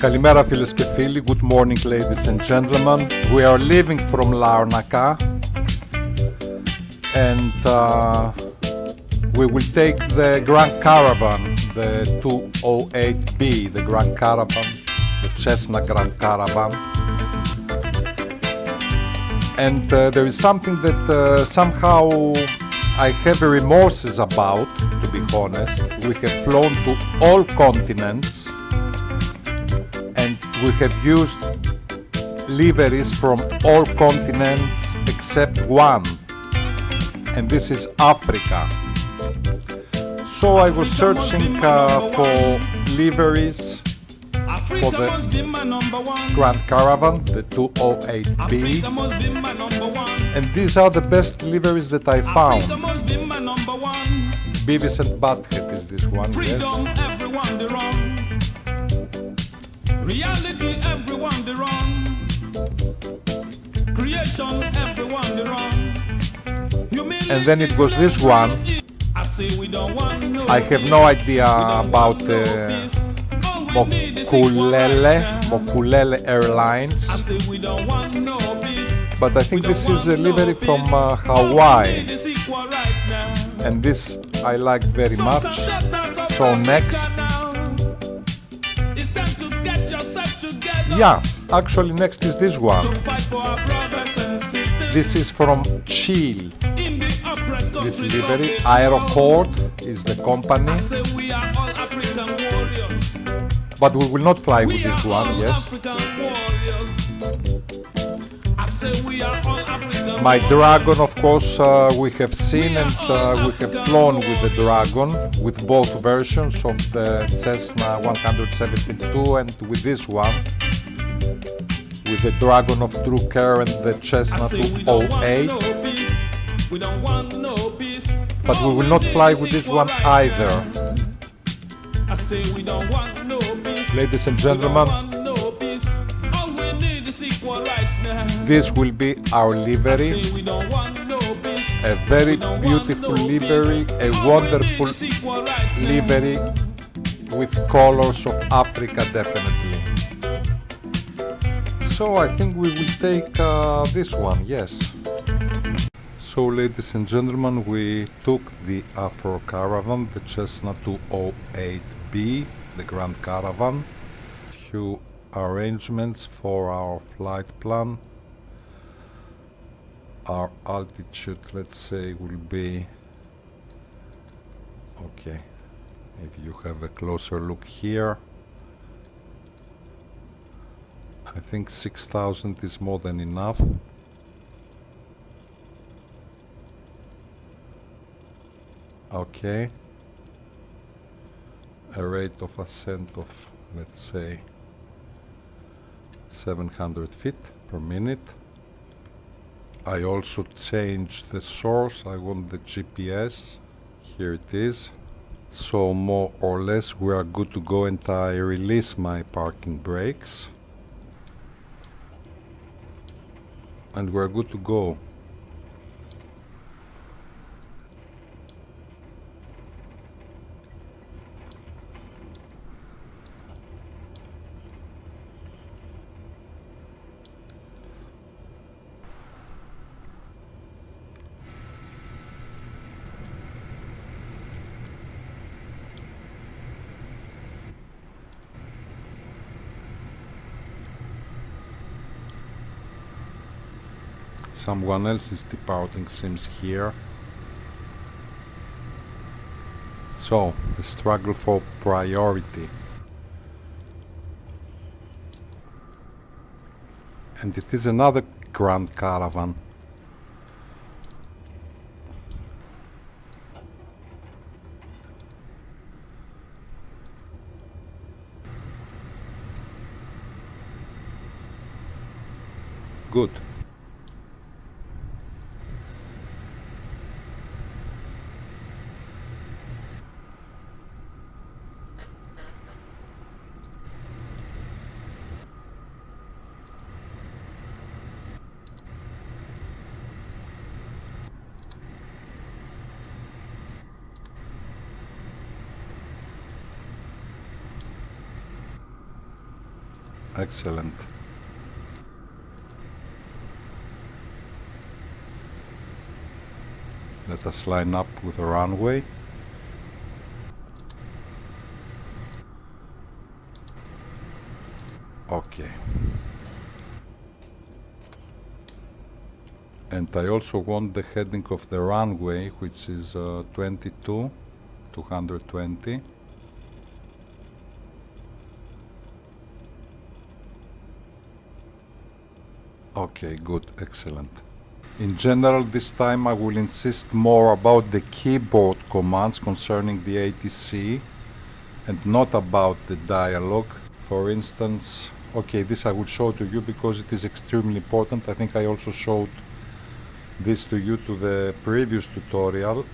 Kalimera φίλες και φίλοι, good morning ladies and gentlemen. We are leaving from Larnaca and we will take the Grand Caravan, the 208B, the Grand Caravan, the Cessna Grand Caravan. And there is something that somehow I have remorses about, to be honest. We have flown to all continents and we have used liveries from all continents except one, and this is Africa. So I was searching for liveries for the Grand Caravan, the 208B, and these are the best liveries that I found. Beavis and Butthead is this one, yes. Reality, everyone the wrong. Creation, everyone the wrong. And then it was this one. I have no idea about Mokulele Airlines, but I think this is a livery from Hawaii, and this I liked very much. So next, yeah, actually next is this one. This is from Chile. This livery, Aerocord is the company. But we will not fly with this one, yes. My Dragon, of course, we have seen and we have flown with the Dragon, with both versions of the Cessna 172 and with this one, with the Dragon of True Care and the Cessna 208. But we will not fly with this one either. Ladies and gentlemen, this will be our livery, a very beautiful livery, a wonderful livery with colors of Africa, definitely. So I think we will take this one, yes. So ladies and gentlemen, we took the Afro Caravan, the Cessna 208B, the Grand Caravan. Few arrangements for our flight plan. Our altitude, let's say, will be, okay, if you have a closer look here, I think 6,000 is more than enough. Okay, a rate of ascent of, let's say, 700 feet per minute. I also changed the source. I want the GPS. Here it is. So more or less we are good to go, and I release my parking brakes and we're good to go. Someone else is departing, seems here. So, the struggle for priority. And it is another Grand Caravan. Good. excellent. Let us line up with the runway. Okay. And I also want the heading of the runway, which is 220. Okay, good, excellent. In general, this time I will insist more about the keyboard commands concerning the ATC and not about the dialogue. For instance, okay, this I will show to you because it is extremely important. I think I also showed this to you to the previous tutorial.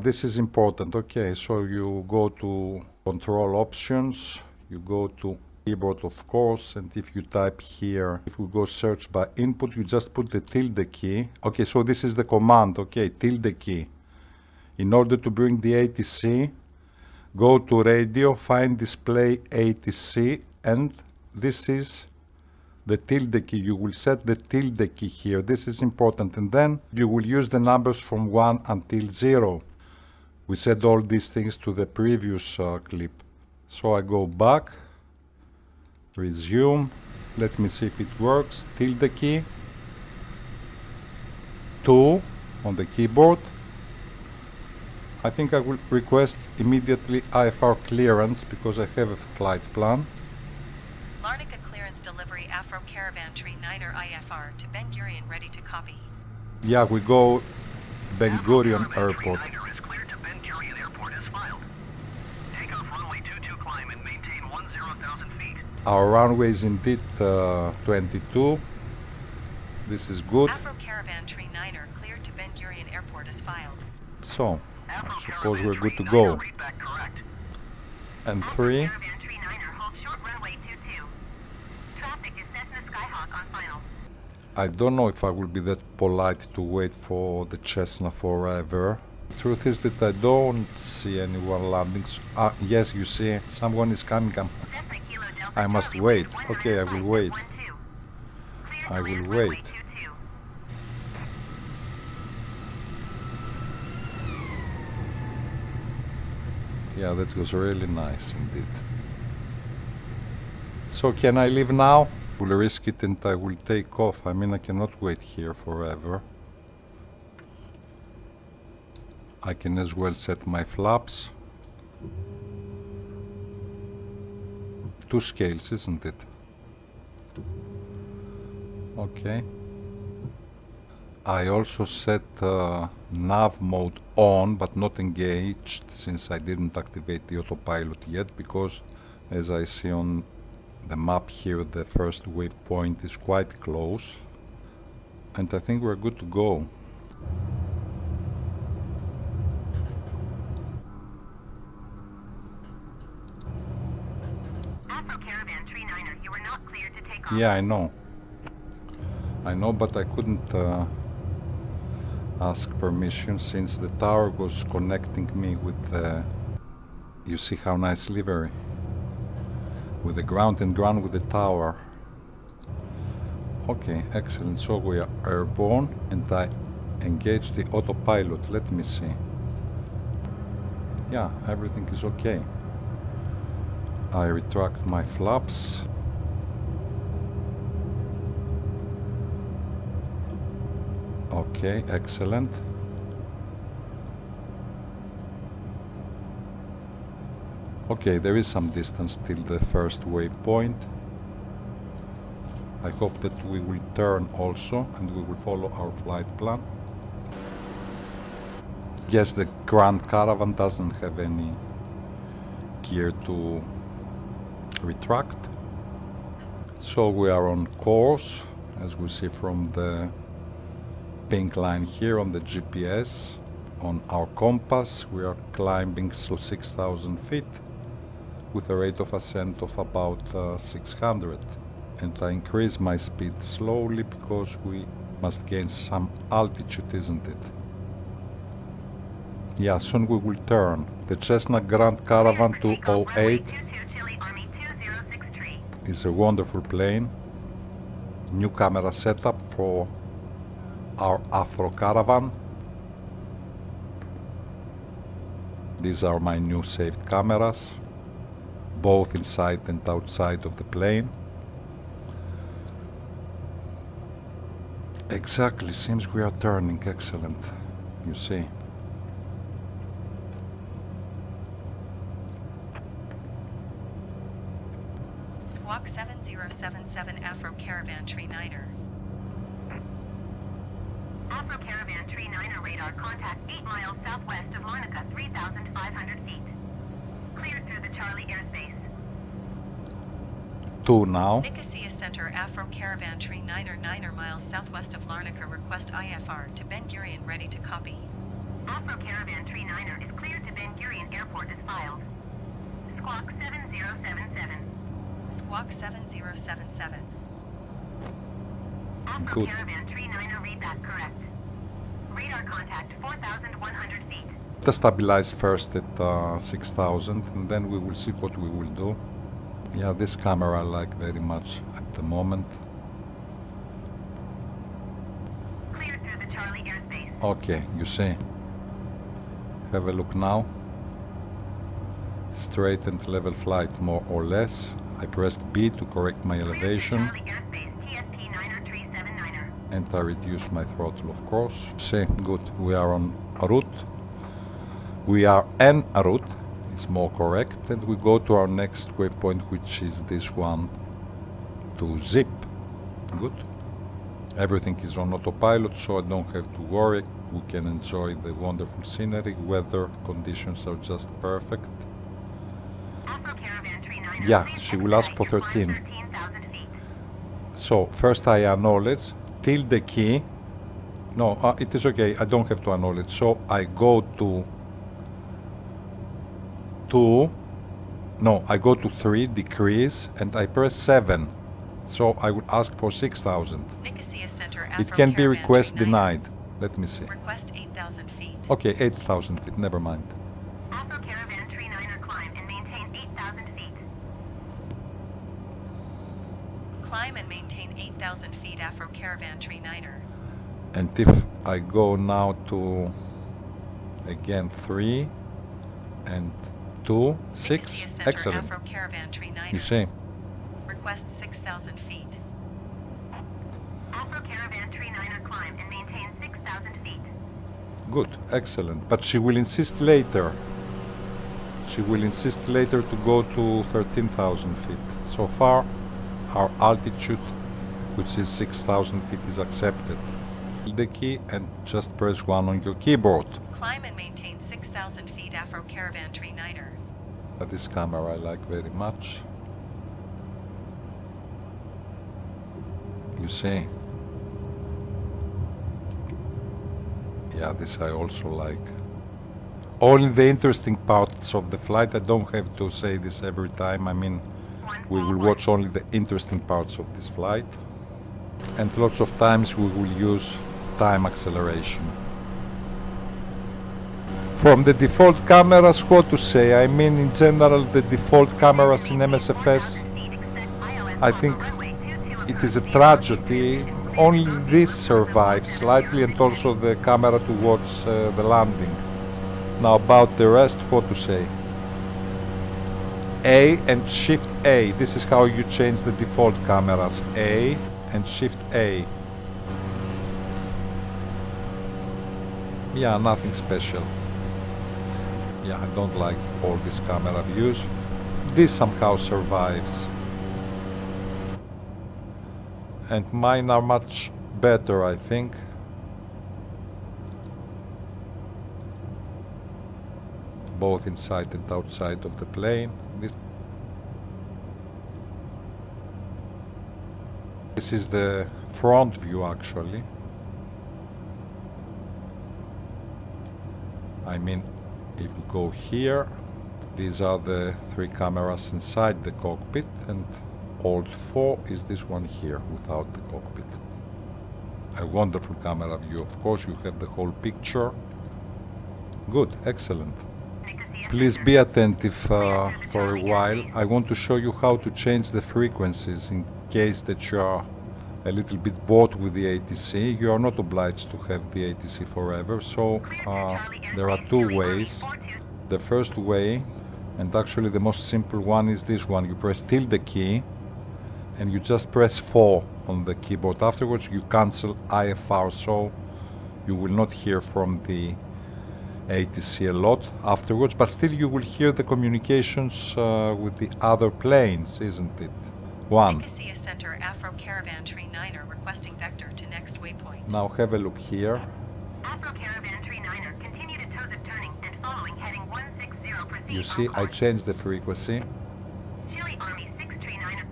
This is important. Okay, so you go to control options, you go to keyboard, of course, and if you type here, if we go search by input, you just put the tilde key. Okay, so this is the command, okay, tilde key. In order to bring the ATC, go to radio, find display ATC, and this is the tilde key. You will set the tilde key here. This is important, and then you will use the numbers from 1 until 0. We said all these things to the previous clip. So I go back, resume, let me see if it works, tilde key, 2 on the keyboard. I think I will request immediately IFR clearance because I have a flight plan. Larnaca clearance delivery Afro Caravan Tree 9er IFR to Ben Gurion ready to copy. Yeah, we go Ben Gurion Airport. Is cleared to Ben Gurion Airport as filed. Takeoff runway 22 climb and maintain 10,000 feet. Our runway is indeed 22. This is good. Afro Caravan Tree 9er cleared to Ben Gurion Airport as filed. So, I suppose we're good to go. And 3. Caravan Tree 9er hold short runway 22. Traffic is Cessna Skyhawk on final. I don't know if I will be that polite to wait for the Cessna forever. Truth is that I don't see anyone landing. Yes, you see, someone is coming. I must wait. Okay, I will wait. I will wait. Yeah, that was really nice indeed. So can I leave now? I will risk it and I will take off. I mean, I cannot wait here forever. I can as well set my flaps. 2 scales, isn't it? Okay. I also set nav mode on but not engaged since I didn't activate the autopilot yet because as I see on the map here the first waypoint is quite close and I think we're good to go. Afro Caravan Tree 9er, you were not cleared to take off. Yeah, I know, but I couldn't ask permission since the tower was connecting me with the... You see how nice livery? With the ground and ground with the tower. Okay, excellent. So we are airborne and I engage the autopilot. Let me see. Yeah, everything is okay. I retract my flaps. Okay, excellent. Okay, there is some distance till the first waypoint. I hope that we will turn also and we will follow our flight plan. Yes, the Grand Caravan doesn't have any gear to retract. So we are on course, as we see from the pink line here on the GPS. On our compass we are climbing 6,000 feet with a rate of ascent of about 600, and I increase my speed slowly because we must gain some altitude, isn't it? Yeah, soon we will turn. The Cessna Grand Caravan 208. It's a wonderful plane. New camera setup for our Afro Caravan. These are my new saved cameras, both inside and outside of the plane. Exactly, seems we are turning. Excellent. You see. Squawk 7077 Afro Caravan Tree Niner. Afro Caravan Tree Niner radar contact 8 miles southwest of Larnaca, 3,500 feet. Cleared through the Charlie airspace. 2 now. Nicosia Center Afro Caravan Tree Niner 9 miles southwest of Larnaca. Request IFR to Ben Gurion. Ready to copy. Afro Caravan Tree Niner is cleared to Ben Gurion Airport as filed. Squawk 7077. Squawk 7077. Afro Good. Caravan Tree Niner readback correct. Radar contact 4,100 feet. Let us stabilize first at 6,000 and then we will see what we will do. Yeah, this camera I like very much at the moment. Cleared through the Charlie airspace. Okay, you see. Have a look now. Straight and level flight more or less. I pressed B to correct my elevation. Charlie airspace TSP Niner 379er. And I reduce my throttle, of course. See, good. We are on a route. We are en route. It's more correct. And we go to our next waypoint, which is this one to zip. Good. Everything is on autopilot, so I don't have to worry. We can enjoy the wonderful scenery. Weather conditions are just perfect. Afro Caravan Tree Niner. Yeah, please she will ask for expedite 13. 13,000 feet. So first I acknowledge, tilde key. No, it is okay, I don't have to acknowledge. So I go to 2, no, I go to 3, decrease, and I press 7. So I would ask for 6,000. Nicosia Center Afro It can be Caravan request Tree Niner. denied. Let me see. Request 8,000 feet. Okay, 8,000 feet, never mind. Afro Caravan Tree Niner climb and maintain 8,000 feet. Climb and maintain 8,000 feet Afro Caravan Tree Niner. And if I go now to, again, 3 and 2, 6, Nicosia Center excellent. Afro Caravan Tree Niner. You see. Request 6,000 feet. Afro Caravan Tree Niner climb and maintain 6,000 feet. Good, excellent. But she will insist later. She will insist later to go to 13,000 feet. So far, our altitude, which is 6,000 feet, is accepted. The key and just press 1 on your keyboard. Climb and maintain 6,000 feet Afro Caravan Tree Niner. This camera I like very much. You see. Yeah, this I also like. Only the interesting parts of the flight, I don't have to say this every time, I mean, we will watch only the interesting parts of this flight. And lots of times we will use time acceleration. From the default cameras, what to say? I mean, in general, the default cameras in MSFS, I think it is a tragedy. Only this survives slightly, and also the camera to watch the landing. Now about the rest, what to say? A and Shift A. This is how you change the default cameras. A and Shift A. Yeah, nothing special. Yeah, I don't like all these camera views. This somehow survives. And mine are much better, I think. Both inside and outside of the plane. This is the front view, actually. I mean, if you go here, these are the 3 cameras inside the cockpit, and Alt 4 is this one here without the cockpit. A wonderful camera view, of course. You have the whole picture. Good, excellent. Nicosia Please be attentive for a while. I want to show you how to change the frequencies in case that you are a little bit bored with the ATC. You are not obliged to have the ATC forever, so there are two ways. The first way, and actually the most simple one, is this one. You press tilde key and you just press 4 on the keyboard. Afterwards you cancel IFR, so you will not hear from the ATC a lot afterwards, but still you will hear the communications with the other planes, isn't it? 1. Nicosia Center Afro Caravan Tree 9er requesting vector to next waypoint. Now have a look here. Afro Caravan Tree 9er, continue to toe the turning and following heading 160, proceed. You see, I changed the frequency Chile Army 6 Tree 9er.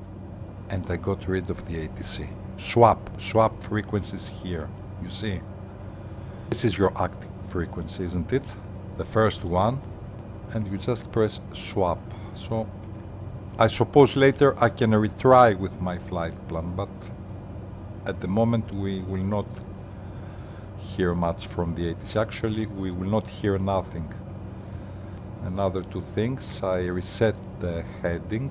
and I got rid of the ATC. Swap frequencies here, you see. This is your active frequency, isn't it? The first one, and you just press swap. So I suppose later I can retry with my flight plan, but at the moment we will not hear much from the ATC. Actually, we will not hear nothing. Another two things, I reset the heading,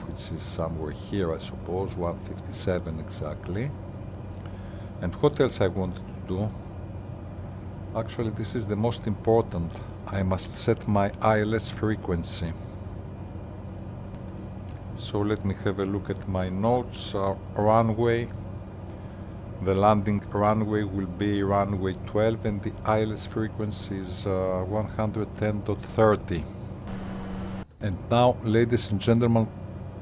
which is somewhere here, I suppose, 157 exactly. And what else I wanted to do? Actually, this is the most important. I must set my ILS frequency. So let me have a look at my notes. Runway. The landing runway will be runway 12 and the ILS frequency is 110.30. And now, ladies and gentlemen,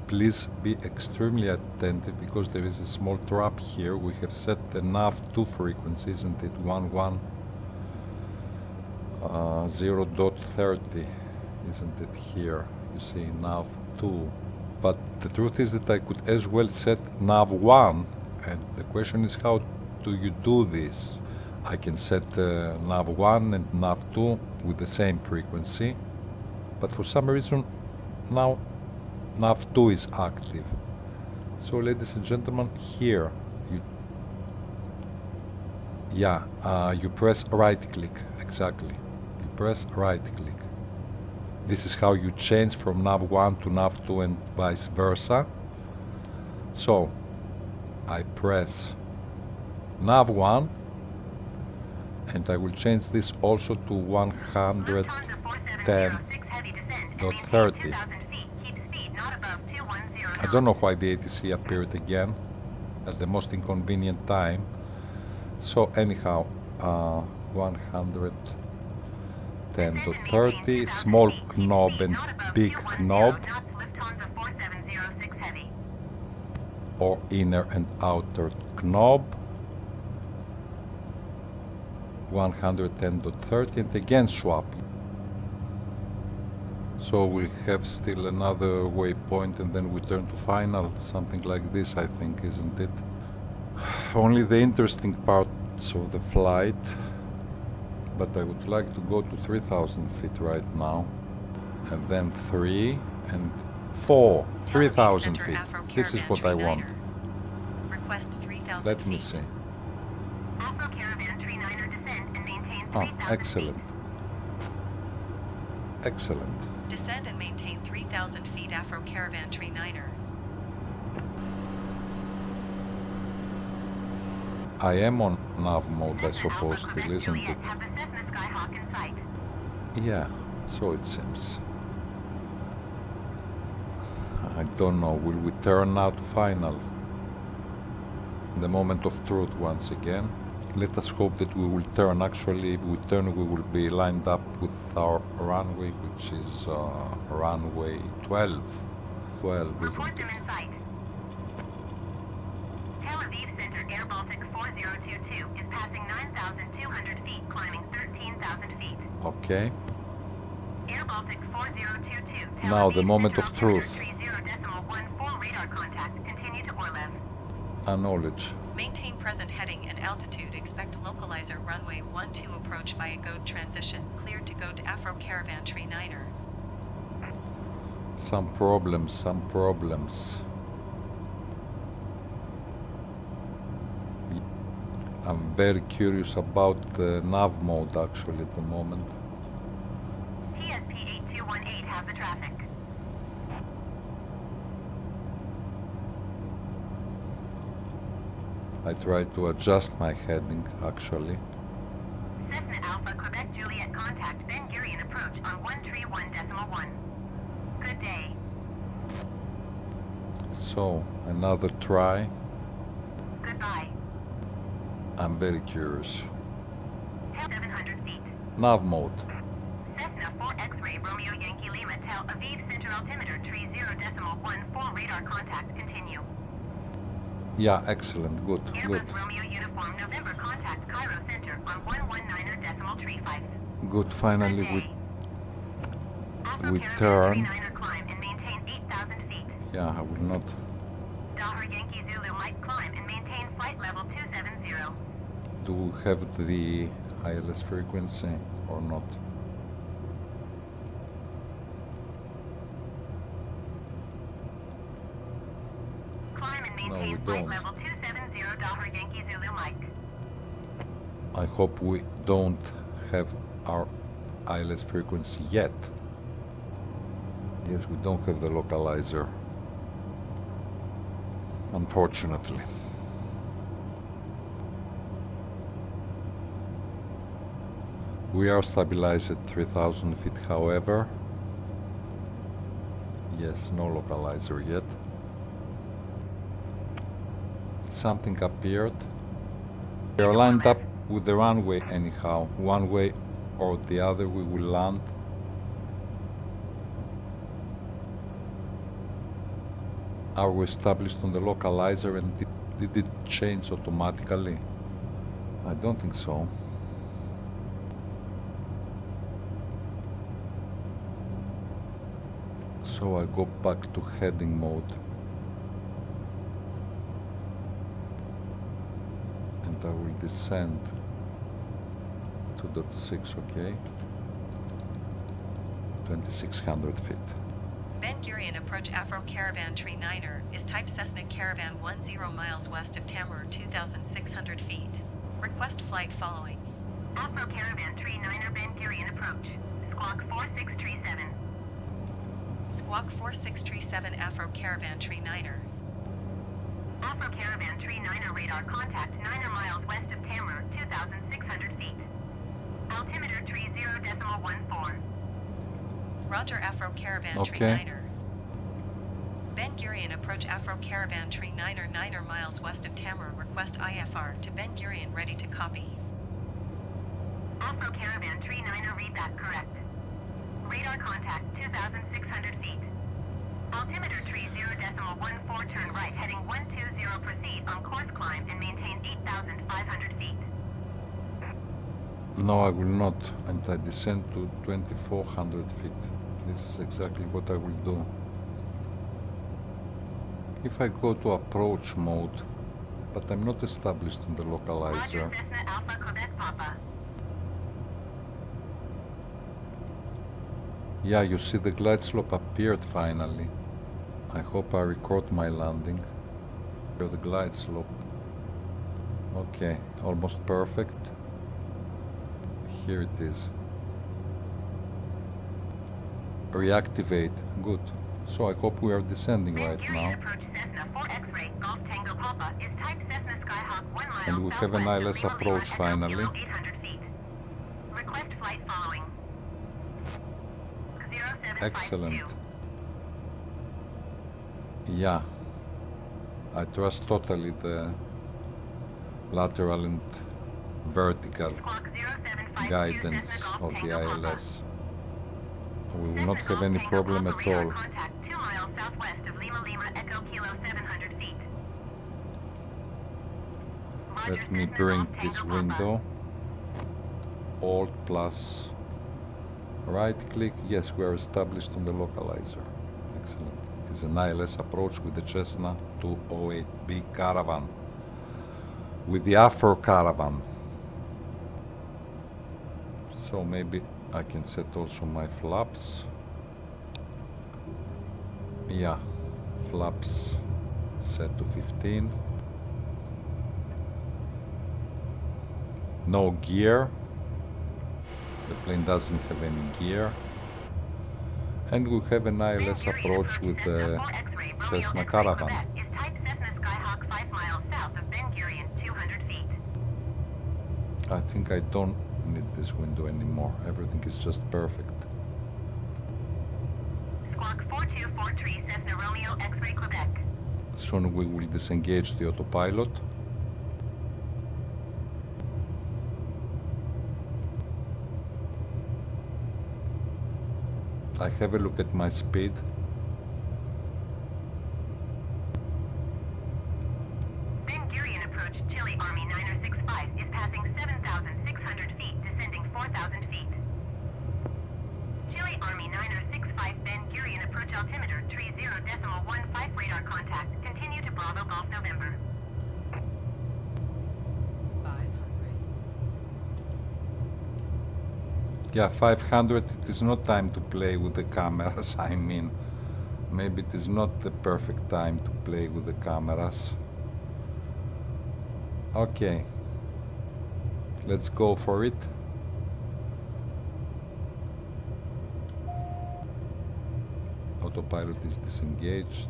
please be extremely attentive because there is a small trap here. We have set the nav2 frequency, isn't it? 110.30, isn't it here? You see nav2. But the truth is that I could as well set nav1, and the question is, how do you do this? I can set nav1 and nav2 with the same frequency, but for some reason now nav2 is active. So ladies and gentlemen, here you press right click, exactly. You press right click. This is how you change from nav1 to nav2 and vice versa. So I press nav1 and I will change this also to 110.30. I don't know why the ATC appeared again at the most inconvenient time. So anyhow, 110.30, small knob and big knob, or inner and outer knob, 110.30, and again swap. So we have still another waypoint and then we turn to final, something like this, I think, isn't it? Only the interesting parts of the flight, but I would like to go to 3,000 feet right now, and then 3 and 4, 3,000 feet. This is what I want. Request 3,000 Let me feet. see. Afro Caravan Tree 9er, descend and maintain 3,000 Ah, feet. excellent. Excellent. Descend and maintain 3,000 feet Afro Caravan Tree 9er. I am on nav mode, I suppose, still, isn't it? Have the Cessna Skyhawk in sight. Yeah, so it seems. I don't know, will we turn now to final? The moment of truth once again. Let us hope that we will turn. Actually, if we turn, we will be lined up with our runway, which is runway 12. 12, isn't Report it? them in sight. Tel Aviv Center Air Baltic 4022 is passing 9,200 feet, climbing 13,000 feet. Okay. Air Baltic 4022. Tel Now Aviv the moment Center of truth. 30.1 full radar contact. Continue to Orlev. Acknowledge. Maintain present heading and altitude. Expect localizer runway 12 approach via GOAT transition. Cleared to go to Afro Caravan Tree 9er. Some problems. I'm very curious about the nav mode actually at the moment. TSP 8218 have the traffic. I try to adjust my heading actually. Cessna Alpha Quebec Juliet contact Ben Gurion approach on 131.1. Good day. So, another try. Goodbye. I'm very curious. 700 feet. Nav mode. Cessna 4 X-ray Romeo Yankee Lima Tel Aviv Center altimeter tree 0.14 radar contact continue. Yeah, excellent, good, good. Airbus Romeo Uniform November contact Cairo Center on 119.35. Good, finally Good we day. Afro we Caravan turn. 39er climb and maintain 8,000 feet. Yeah, I will not. Dahar Yankee Zulu Mike climb and maintain flight level 270. Do we have the ILS frequency or not? Climb and No, we maintain flight don't. level 270 Dahar Yankee Zulu Mike. I hope we don't have our ILS frequency yet. Yes, we don't have the localizer, unfortunately. We are stabilized at 3,000 feet, however. Yes, no localizer yet. Something appeared. We are lined up with the runway anyhow. One way or the other we will land. Are we established on the localizer and did it change automatically? I don't think so. So I go back to heading mode. And I will descend to .6, okay? 2,600 feet. Ben Gurion approach Afro Caravan Tree 9er is type Cessna Caravan 10 miles west of Tamar 2,600 feet. Request flight following. Afro Caravan Tree 9er Ben Gurion approach. Squawk 4637. Squawk 4637 Afro Caravan Tree 9er. Afro Caravan Tree 9er radar contact 9er miles west of Tamar 2,600 feet. Altimeter tree 0.14. Roger Afro Caravan Tree Okay. 9er. Ben Gurion approach Afro Caravan Tree 9er miles west of Tamar. Request IFR to Ben Gurion ready to copy. Afro Caravan Tree 9er read that correct. Radar contact 2,600 feet. Altimeter tree 0.14 turn right heading 120 proceed on course climb and maintain 8,500 feet. No, I will not, and I descend to 2,400 feet. This is exactly what I will do. If I go to approach mode, but I'm not established in the localizer. Roger Cessna Alpha Quebec Papa. Yeah, you see the glide slope appeared finally. I hope I record my landing. Here the glide slope. Okay, almost perfect. Here it is. Reactivate. Good. So I hope we are descending Ben right Gurion now. approach Cessna 4 X-ray Golf Tango Papa is type Cessna Skyhawk 1 mile And we have an southwest of ILS Lima approach Lima finally. Echo Kilo 800 feet. Request flight following. 0752. Excellent. Yeah. I trust totally the lateral and vertical Squawk 0752 guidance Cessna Golf of the Tango Papa. ILS. We will Cessna not have Golf any Tango problem Papa at radar all. Contact 2 miles southwest of Lima Lima Echo Kilo 700 feet. Roger, Let me Cessna bring Golf this Tango Papa. window. Alt plus right click. Yes, we are established on the localizer. Excellent. It is an ILS approach with the Cessna 208B Caravan. With the Afro Caravan. So maybe I can set also my flaps. Yeah, flaps set to 15. No gear. The plane doesn't have any gear. And we have an ILS approach with the Cessna Caravan. Is type Cessna Skyhawk 5 miles south of Ben Gurion, 200 feet. I think I don't need this window anymore. Everything is just perfect. Squawk 4243 Cessna Romeo X-ray Quebec. Soon we will disengage the autopilot. I have a look at my speed. Ben Gurion approach Chile Army 9065 is passing 7,600 feet, descending 4,000 feet. Chile Army 9065 Ben Gurion approach altimeter 30.15 radar contact. Continue to Bravo Golf November. 500. Yeah, 500, it is not time to play with the cameras, I mean. Maybe it is not the perfect time to play with the cameras. Okay. Let's go for it. Autopilot is disengaged.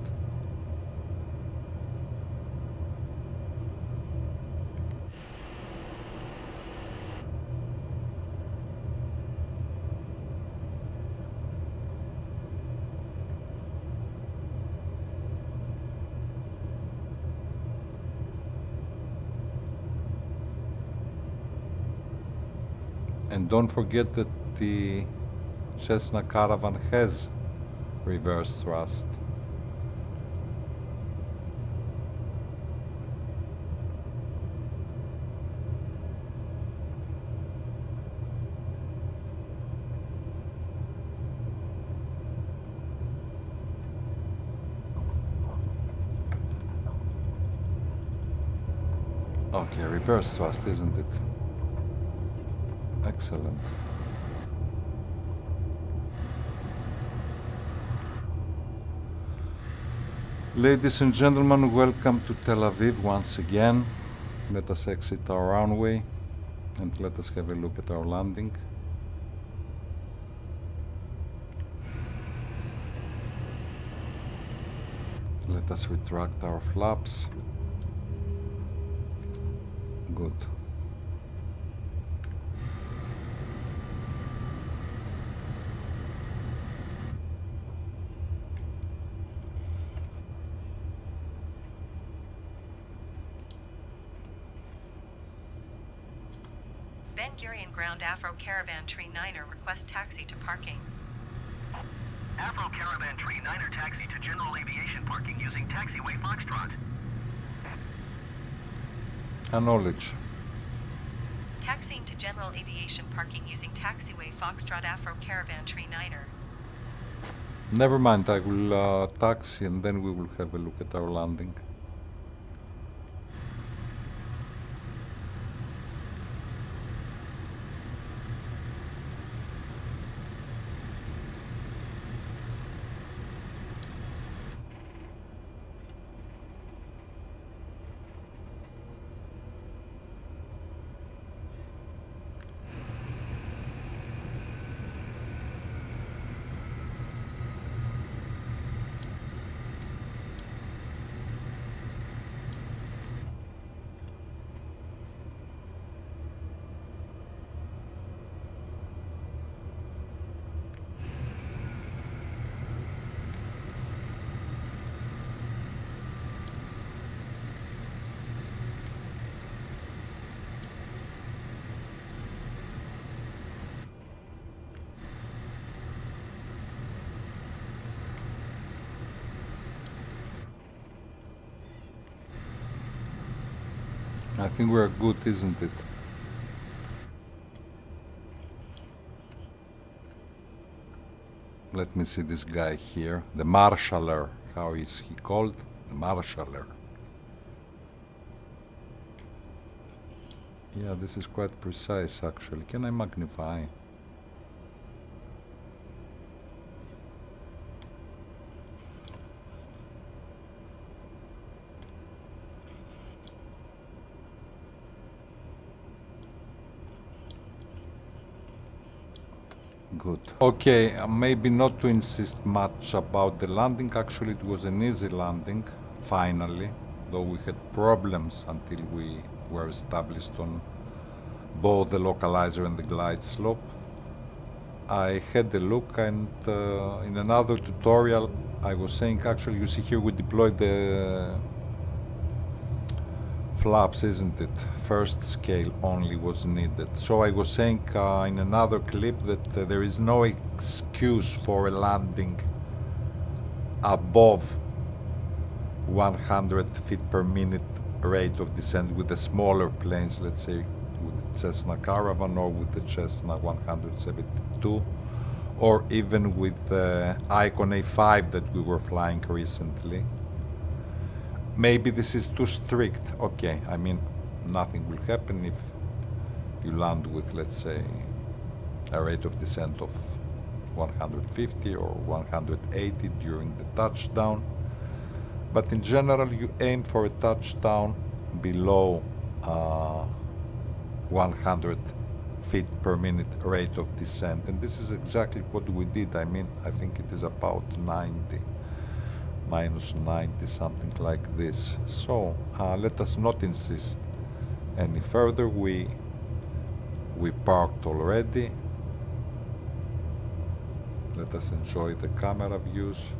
And don't forget that the Cessna Caravan has reverse thrust. Okay, reverse thrust, isn't it? Excellent. Ladies and gentlemen, welcome to Tel Aviv once again. Let us exit our runway and let us have a look at our landing. Let us retract our flaps. Good. Ben Gurion Ground Afro Caravan Tree 9er request taxi to parking. Afro Caravan Tree 9er taxi to general aviation parking using taxiway Foxtrot. Acknowledge. Taxiing to general aviation parking using taxiway Foxtrot Afro Caravan Tree 9er. Never mind, I will taxi and then we will have a look at our landing. I think we're good, isn't it? Let me see this guy here. The marshaller. How is he called? The marshaller. Yeah, this is quite precise actually. Can I magnify? Good. Okay, maybe not to insist much about the landing. Actually, it was an easy landing, finally, though we had problems until we were established on both the localizer and the glide slope. I had a look, and in another tutorial I was saying, actually, you see here we deployed the flaps, isn't it? First scale only was needed. So I was saying in another clip that there is no excuse for a landing above 100 feet per minute rate of descent with the smaller planes, let's say with the Cessna Caravan or with the Cessna 172, or even with the Icon A5 that we were flying recently. Maybe this is too strict. Okay, I mean, nothing will happen if you land with, let's say, a rate of descent of 150 or 180 during the touchdown. But in general, you aim for a touchdown below 100 feet per minute rate of descent. And this is exactly what we did. I mean, I think it is about 90. Minus 90, something like this. So let us not insist any further. We parked already. Let us enjoy the camera views,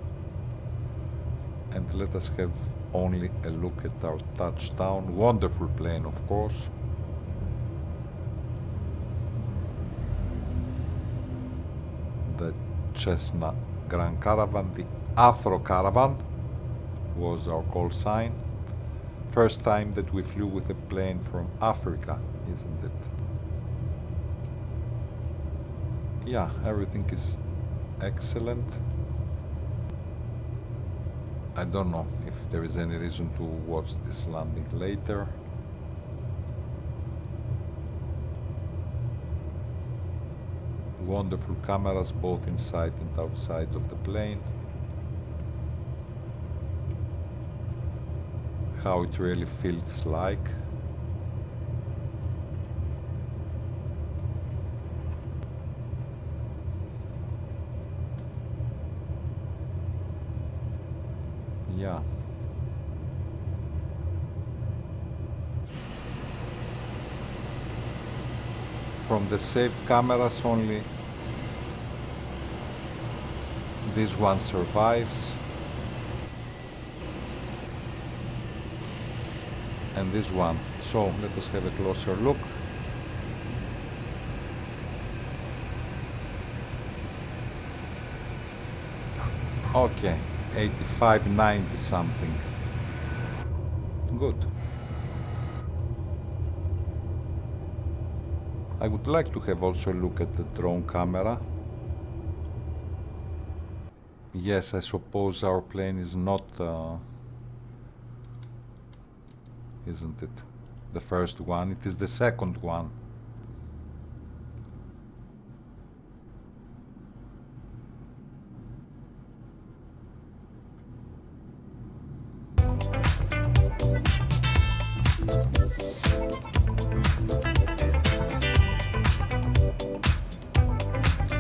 and let us have only a look at our touchdown. Wonderful plane, of course. The Cessna Grand Caravan, the Afro Caravan was our call sign. First time that we flew with a plane from Africa, isn't it? Yeah, everything is excellent. I don't know if there is any reason to watch this landing later. Wonderful cameras both inside and outside of the plane. How it really feels like. Yeah. From the saved cameras, only this one survives, and this one. So let us have a closer look. Okay, 85, 90 something. Good. I would like to have also a look at the drone camera. Yes, I suppose our plane is not, isn't it? The first one, it is the second one.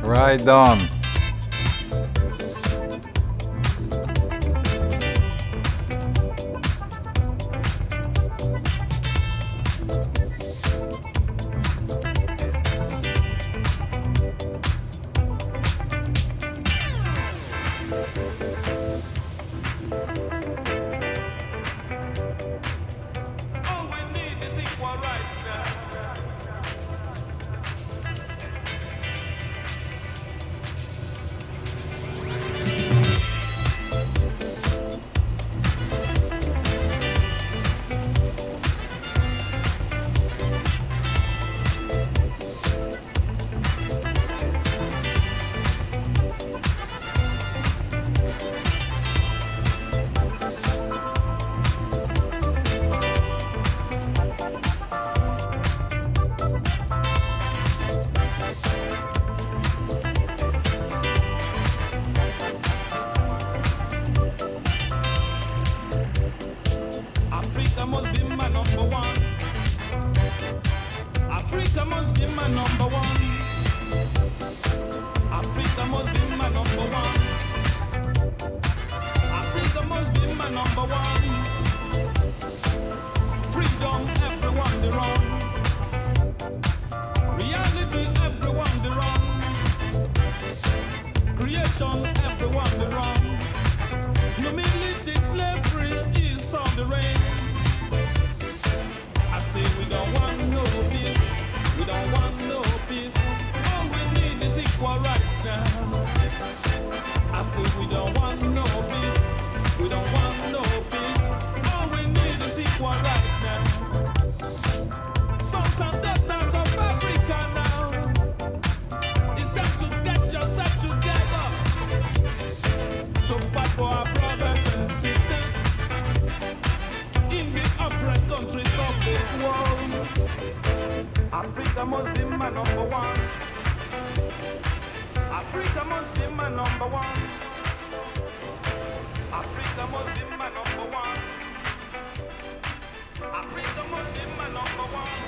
Right on. All we need is equal rights now. Africa must be my number one. Africa must be my number one. Africa must be my number one. Africa must be my number one. Freedom, everyone they run. Reality, everyone they run. Creation, everyone they run. Humility, slavery is on the reign. I say we don't want no peace. We don't want no peace. All we need is equal rights now. I say we don't want no peace. We don't want no peace. All we need is equal rights now. Sons and daughters of Africa now. It's time to get yourself together to fight for our brothers and sisters in the oppressed countries of the world. Africa must be my number one. Africa must be my number one. Africa must be my number one. Africa must be my number one.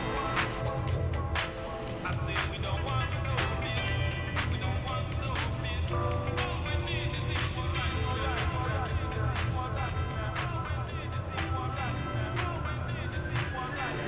I say we don't want no peace. We don't want no peace. All we need is equal rights. All we need is equal rights. All we need is equal rights.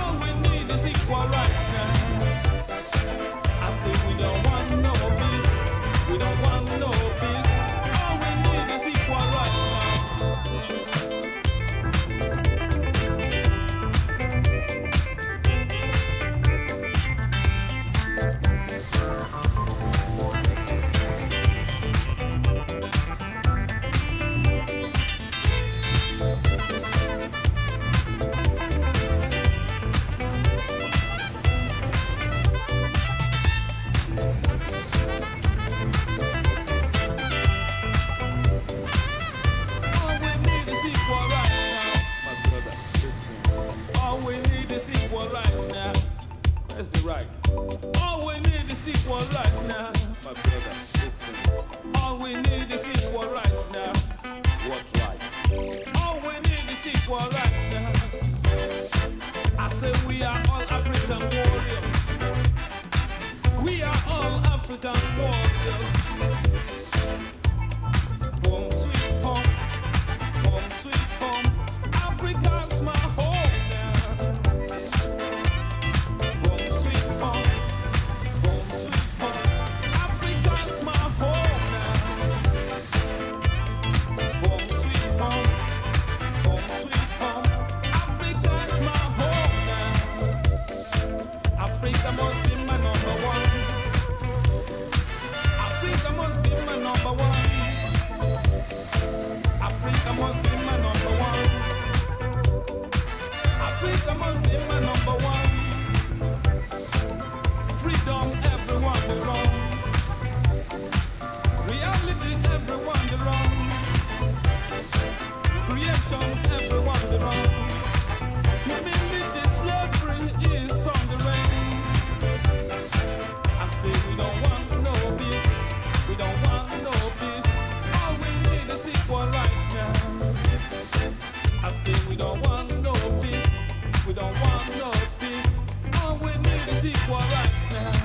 All we need is equal rights now. I say we don't want no peace. We don't want no peace. All we need is equal rights now. All we need is equal rights now. My brother, listen. All we need is equal rights now. That's the right. All we need is equal rights now. My brother, listen. All we need is equal rights now. What right? All we need is equal rights now. I say we are all African warriors. We are all African warriors. Home sweet home, home sweet home. Africa's my home now. Home sweet home, home sweet home. Africa's my home now. Home sweet home, home sweet home. Africa's my home now. Africa must be my number one. Africa must be my number one. Africa must be my number one. Africa must be my number one. Freedom, everyone they run. Reality, everyone they run. Creation, everyone they run. Humility, slavery is on the reign. I say we don't want no peace. We don't want no peace. All we need is equal rights now. I say we don't want no peace. We don't want no peace. All we need is equal rights now.